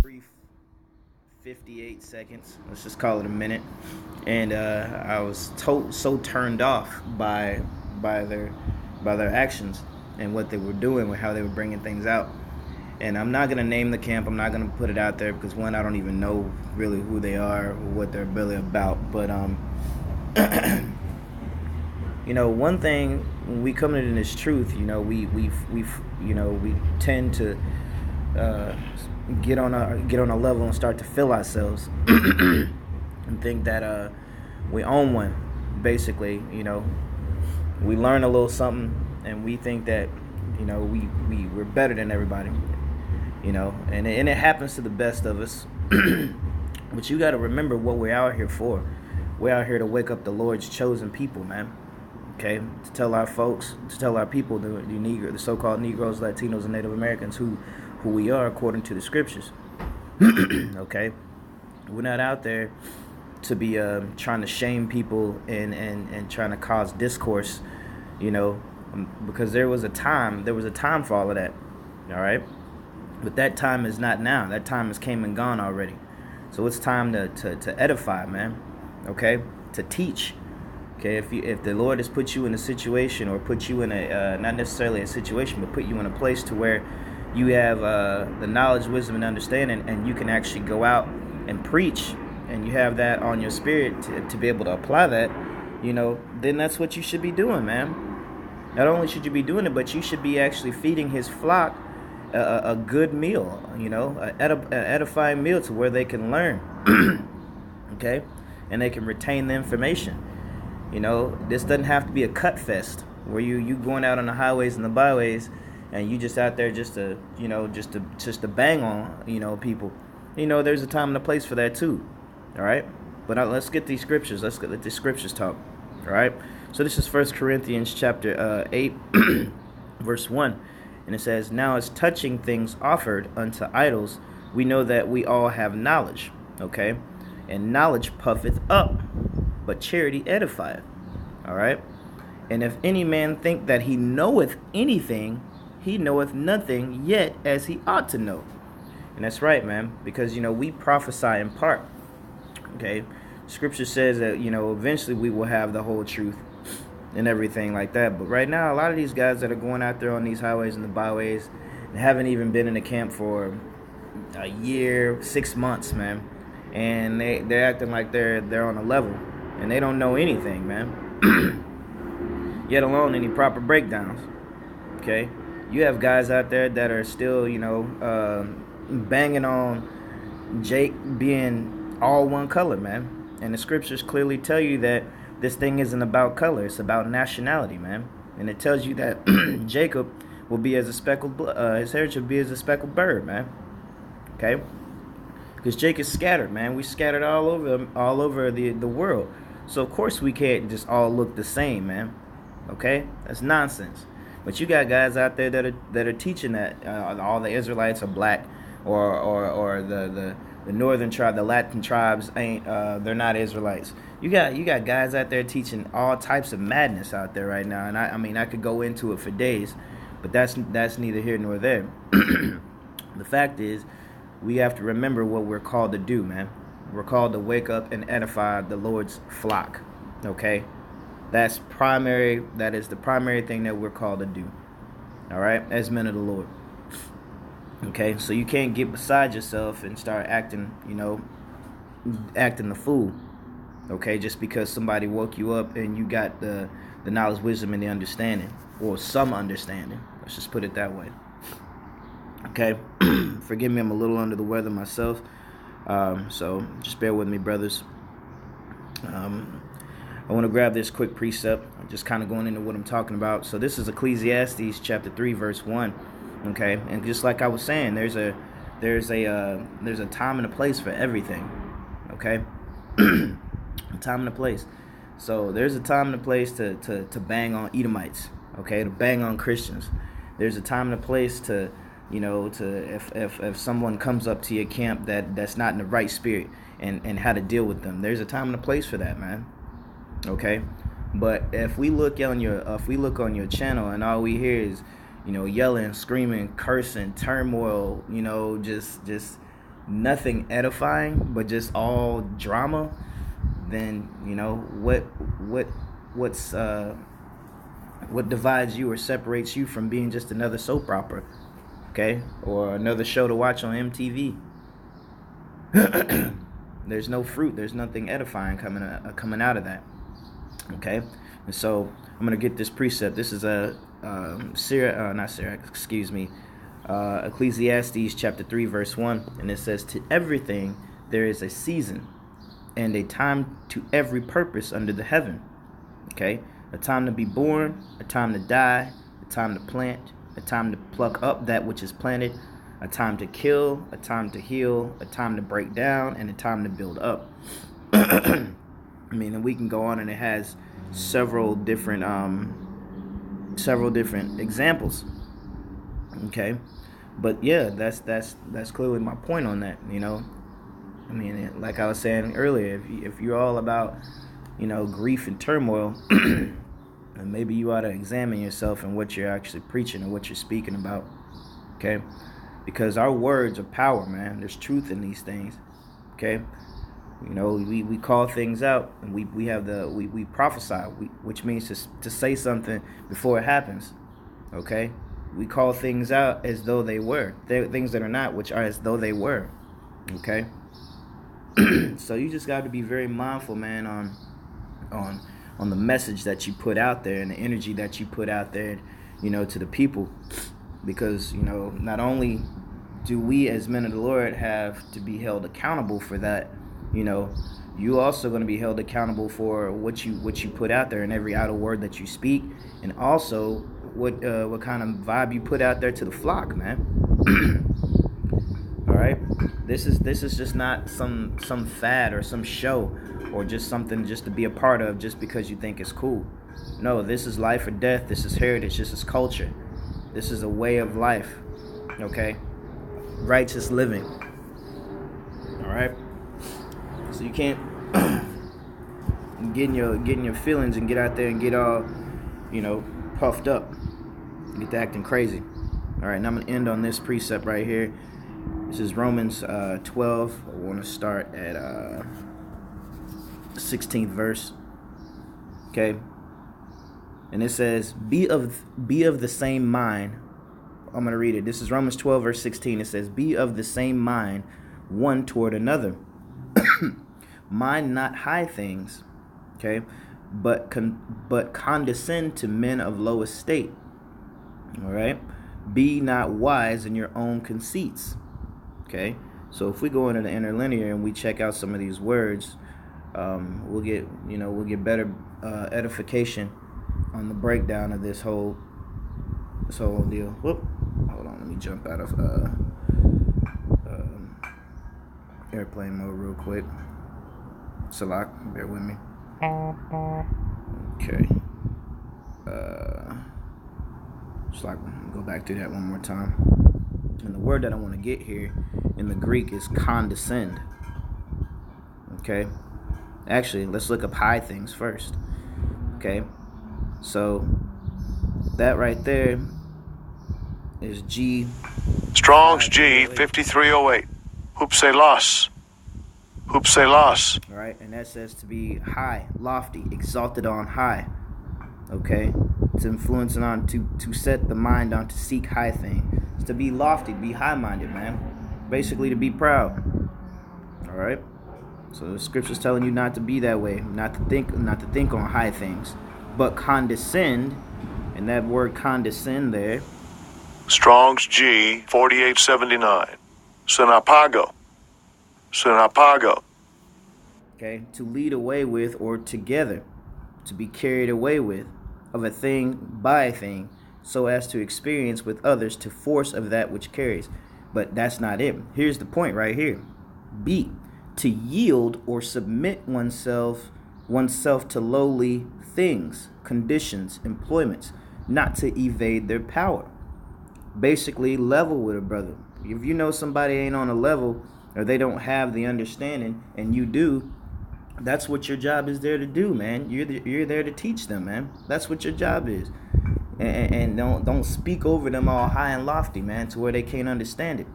brief 58 seconds. Let's just call it a minute. And I was so turned off by their by their actions and what they were doing with how they were bringing things out. And I'm not gonna name the camp. I'm not gonna put it out there because one, I don't even know really who they are or what they're really about. But one thing when we come into this truth, we tend to get on a level and start to feel ourselves and think that we own one. Basically, we learn a little something and we think that we're better than everybody. And it happens to the best of us. But you got to remember what we're out here for. We're out here to wake up the Lord's chosen people, man. Okay, to tell our folks, to tell our people, the so-called Negroes, Latinos, and Native Americans who we are according to the scriptures. Okay, we're not out there to be trying to shame people and trying to cause discourse, because there was a time for all of that. All right, but that time is not now. That time has came and gone already. So it's time to edify, man. Okay, to teach. Okay, if the Lord has put you in a situation, or put you in a not necessarily a situation, but put you in a place to where you have the knowledge, wisdom, and understanding, and you can actually go out and preach, and you have that on your spirit to be able to apply that, then that's what you should be doing, man. Not only should you be doing it, but you should be actually feeding His flock a good meal, an edifying meal to where they can learn, okay, and they can retain the information. This doesn't have to be a cut fest where you going out on the highways and the byways and you just out there just to bang on, people. There's a time and a place for that too. All right? But let's get these scriptures. Let the scriptures talk. All right? So this is 1 Corinthians chapter 8 verse 1. And it says, "Now as touching things offered unto idols, we know that we all have knowledge." Okay? "And knowledge puffeth up, but charity edifieth." All right? "And if any man think that he knoweth anything, he knoweth nothing yet as he ought to know." And that's right, man, because we prophesy in part. Okay? Scripture says that eventually we will have the whole truth and everything like that. But right now, a lot of these guys that are going out there on these highways and the byways and haven't even been in the camp for a year, 6 months, man, and they're acting like they're on a level. And they don't know anything, man. Yet alone any proper breakdowns. Okay? You have guys out there that are still, banging on Jake being all one color, man. And the scriptures clearly tell you that this thing isn't about color. It's about nationality, man. And it tells you that Jacob will be as a speckled, his heritage will be as a speckled bird, man. Okay? Because Jake is scattered, man. We scattered all over the world. So of course we can't just all look the same, man. Okay, that's nonsense. But you got guys out there that are teaching that all the Israelites are black, or the northern tribe, the Latin tribes ain't they're not Israelites. You got guys out there teaching all types of madness out there right now, and I mean I could go into it for days, but that's neither here nor there. The fact is, we have to remember what we're called to do, man. We're called to wake up and edify the Lord's flock. Okay? That is the primary thing that we're called to do. All right? As men of the Lord. Okay? So you can't get beside yourself and start acting the fool. Okay? Just because somebody woke you up and you got the knowledge, wisdom, and the understanding. Or some understanding. Let's just put it that way. Okay? Forgive me, I'm a little under the weather myself. So just bear with me, brothers. I want to grab this quick precept. I'm just kind of going into what I'm talking about. So this is Ecclesiastes chapter 3 verse 1. Okay, and just like I was saying, there's a time and a place for everything. Okay, a time and a place. So there's a time and a place to bang on Edomites. Okay, to bang on Christians. There's a time and a place to if someone comes up to your camp that's not in the right spirit, and how to deal with them. There's a time and a place for that, man. Okay? But if we look on your channel and all we hear is, yelling, screaming, cursing, turmoil, just nothing edifying, but just all drama, then what divides you or separates you from being just another soap opera, okay, or another show to watch on MTV? There's no fruit. There's nothing edifying coming out of that. Okay, and so I'm gonna get this precept. This is Ecclesiastes chapter 3 verse 1, and it says, "To everything there is a season, and a time to every purpose under the heaven." Okay, a time to be born, a time to die, a time to plant, a time to pluck up that which is planted, a time to kill, a time to heal, a time to break down, and a time to build up. I mean, and we can go on, and it has several different examples. Okay, but yeah, that's clearly my point on that. I mean, like I was saying earlier, if you're all about grief and turmoil, then maybe you ought to examine yourself and what you're actually preaching and what you're speaking about. Okay, because our words are power, man. There's truth in these things. Okay. We call things out, and we prophesy, which means to say something before it happens. Okay, we call things out as though they were. They're things that are not, which are as though they were. Okay, so you just got to be very mindful, man, on the message that you put out there and the energy that you put out there, to the people, because not only do we as men of the Lord have to be held accountable for that. You also going to be held accountable for what you put out there and every idle word that you speak, and also what kind of vibe you put out there to the flock, man. All right, this is just not some fad or some show or just something just to be a part of just because you think it's cool. No, this is life or death. This is heritage. This is culture. This is a way of life. Okay, righteous living. All right. So you can't get in your feelings and get out there and get all, puffed up, get to acting crazy. All right, now I'm gonna end on this precept right here. This is Romans 12. I want to start at 16th verse. Okay, and it says, "Be of the same mind." I'm gonna read it. This is Romans 12 verse 16. It says, "Be of the same mind one toward another." Mind not high things, okay, but condescend to men of low estate. All right, be not wise in your own conceits. Okay, so if we go into the interlinear and we check out some of these words, we'll get better edification on the breakdown of this whole deal. Whoop, hold on, let me jump out of airplane mode real quick. Salak, bear with me. Okay. Salak, go back to that one more time. And the word that I want to get here in the Greek is condescend. Okay. Actually, let's look up high things first. Okay. So that right there is G. Strong's G 5308. Hoopselos. Hoopselos. All right, and that says to be high, lofty, exalted on high. Okay, to influence and on to set the mind on to seek high thing. It's to be lofty, to be high-minded, man. Basically, to be proud. All right. So the scripture's telling you not to be that way, not to think on high things, but condescend. And that word condescend there. Strong's G 4879. Synapago. Synapago. Okay, to lead away with or together, to be carried away with, of a thing by a thing, so as to experience with others to force of that which carries. But that's not it. Here's the point right here. B, to yield or submit oneself to lowly things, conditions, employments, not to evade their power. Basically, level with a brother. If you know somebody ain't on a level, or they don't have the understanding, and you do, that's what your job is there to do, man. You're there to teach them, man. That's what your job is. And don't speak over them all high and lofty, man, to where they can't understand it.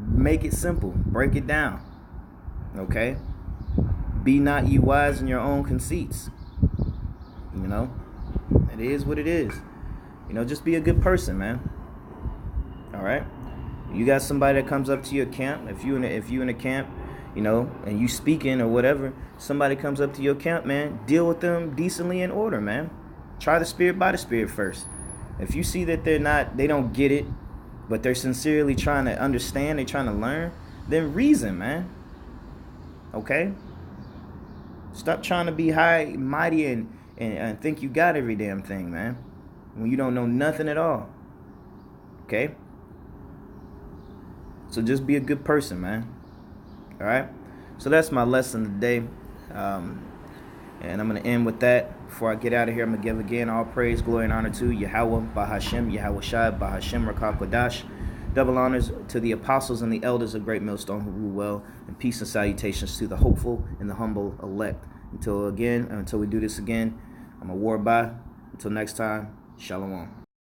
Make it simple. Break it down. Okay? Be not ye wise in your own conceits. You know? It is what it is. You know, just be a good person, man. All right? You got somebody that comes up to your camp. If you in a camp, you know, and you speaking or whatever, somebody comes up to your camp, man, deal with them decently in order, man. Try the spirit by the spirit first. If you see that they don't get it, but they're sincerely trying to understand, they're trying to learn, then reason, man. Okay? Stop trying to be high, mighty, and think you got every damn thing, man, when you don't know nothing at all. Okay? So just be a good person, man. All right? So that's my lesson today. And I'm going to end with that. Before I get out of here, I'm going to give again all praise, glory, and honor to Yahweh, Bahashem, Yahweh Shai, Bahashem, Rakah Kodash. Double honors to the apostles and the elders of Great Millstone who rule well, and peace and salutations to the hopeful and the humble elect. Until we do this again, I'm a war by. Until next time, Shalom.